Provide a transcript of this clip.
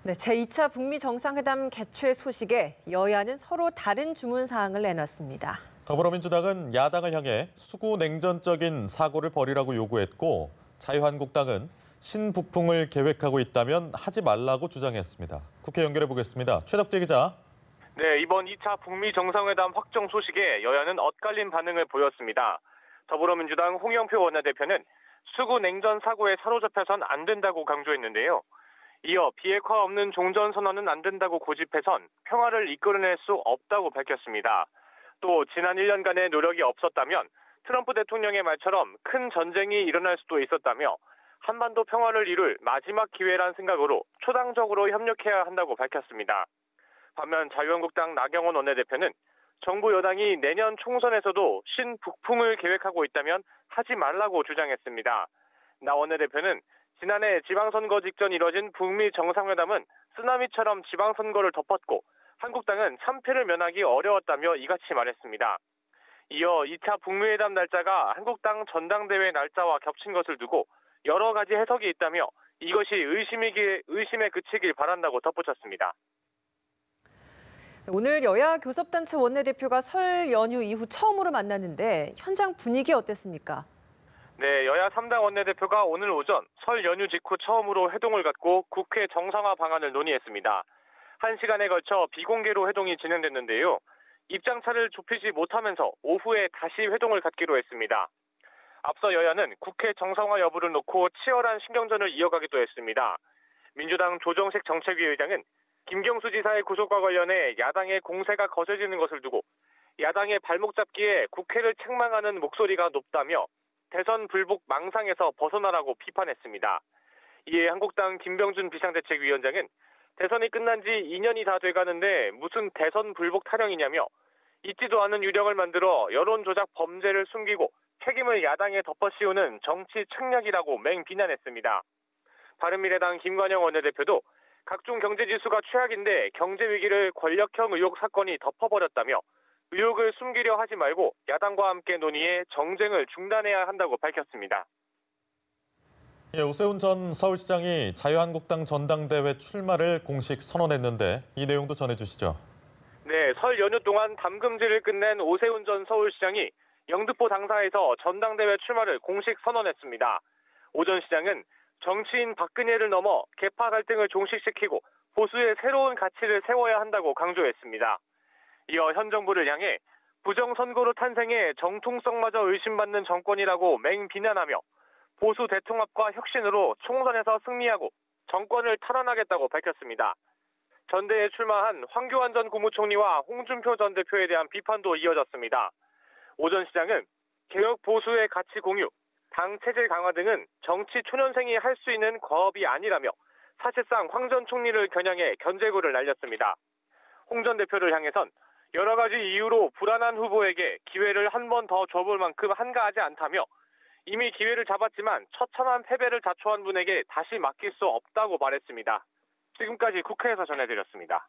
네, 제2차 북미 정상회담 개최 소식에 여야는 서로 다른 주문 사항을 내놨습니다. 더불어민주당은 야당을 향해 수구 냉전적인 사고를 벌이라고 요구했고 자유한국당은 신북풍을 계획하고 있다면 하지 말라고 주장했습니다. 국회 연결해 보겠습니다. 최덕재 기자. 네, 이번 2차 북미 정상회담 확정 소식에 여야는 엇갈린 반응을 보였습니다. 더불어민주당 홍영표 원내대표는 수구 냉전 사고에 사로잡혀선 안 된다고 강조했는데요. 이어 비핵화 없는 종전선언은 안 된다고 고집해선 평화를 이끌어낼 수 없다고 밝혔습니다. 또 지난 1년간의 노력이 없었다면 트럼프 대통령의 말처럼 큰 전쟁이 일어날 수도 있었다며 한반도 평화를 이룰 마지막 기회란 생각으로 초당적으로 협력해야 한다고 밝혔습니다. 반면 자유한국당 나경원 원내대표는 정부 여당이 내년 총선에서도 신북풍을 계획하고 있다면 하지 말라고 주장했습니다. 나 원내대표는 지난해 지방선거 직전 이뤄진 북미 정상회담은 쓰나미처럼 지방선거를 덮었고 한국당은 참패를 면하기 어려웠다며 이같이 말했습니다. 이어 2차 북미회담 날짜가 한국당 전당대회 날짜와 겹친 것을 두고 여러 가지 해석이 있다며 이것이 의심에 그치길 바란다고 덧붙였습니다. 오늘 여야 교섭단체 원내대표가 설 연휴 이후 처음으로 만났는데 현장 분위기 어땠습니까? 네, 여야 3당 원내대표가 오늘 오전 설 연휴 직후 처음으로 회동을 갖고 국회 정상화 방안을 논의했습니다. 1시간에 걸쳐 비공개로 회동이 진행됐는데요. 입장차를 좁히지 못하면서 오후에 다시 회동을 갖기로 했습니다. 앞서 여야는 국회 정상화 여부를 놓고 치열한 신경전을 이어가기도 했습니다. 민주당 조정식 정책위 의장은 김경수 지사의 구속과 관련해 야당의 공세가 거세지는 것을 두고 야당의 발목 잡기에 국회를 책망하는 목소리가 높다며 대선 불복 망상에서 벗어나라고 비판했습니다. 이에 한국당 김병준 비상대책위원장은 대선이 끝난 지 2년이 다 돼가는데 무슨 대선 불복 타령이냐며 있지도 않은 유령을 만들어 여론 조작 범죄를 숨기고 책임을 야당에 덮어씌우는 정치 책략이라고 맹비난했습니다. 바른미래당 김관영 원내대표도 각종 경제지수가 최악인데 경제위기를 권력형 의혹 사건이 덮어버렸다며 의혹을 숨기려 하지 말고 야당과 함께 논의해 정쟁을 중단해야 한다고 밝혔습니다. 예, 오세훈 전 서울시장이 자유한국당 전당대회 출마를 공식 선언했는데 이 내용도 전해주시죠. 네, 설 연휴 동안 담금질을 끝낸 오세훈 전 서울시장이 영등포 당사에서 전당대회 출마를 공식 선언했습니다. 오 전 시장은 정치인 박근혜를 넘어 계파 갈등을 종식시키고 보수의 새로운 가치를 세워야 한다고 강조했습니다. 이어 현 정부를 향해 부정선거로 탄생해 정통성마저 의심받는 정권이라고 맹비난하며 보수 대통합과 혁신으로 총선에서 승리하고 정권을 탈환하겠다고 밝혔습니다. 전대에 출마한 황교안 전 국무총리와 홍준표 전 대표에 대한 비판도 이어졌습니다. 오 전 시장은 개혁 보수의 가치 공유, 당 체제 강화 등은 정치 초년생이 할 수 있는 과업이 아니라며 사실상 황 전 총리를 겨냥해 견제구를 날렸습니다. 홍 전 대표를 향해선 여러 가지 이유로 불안한 후보에게 기회를 한 번 더 줘볼 만큼 한가하지 않다며 이미 기회를 잡았지만 처참한 패배를 자초한 분에게 다시 맡길 수 없다고 말했습니다. 지금까지 국회에서 전해드렸습니다.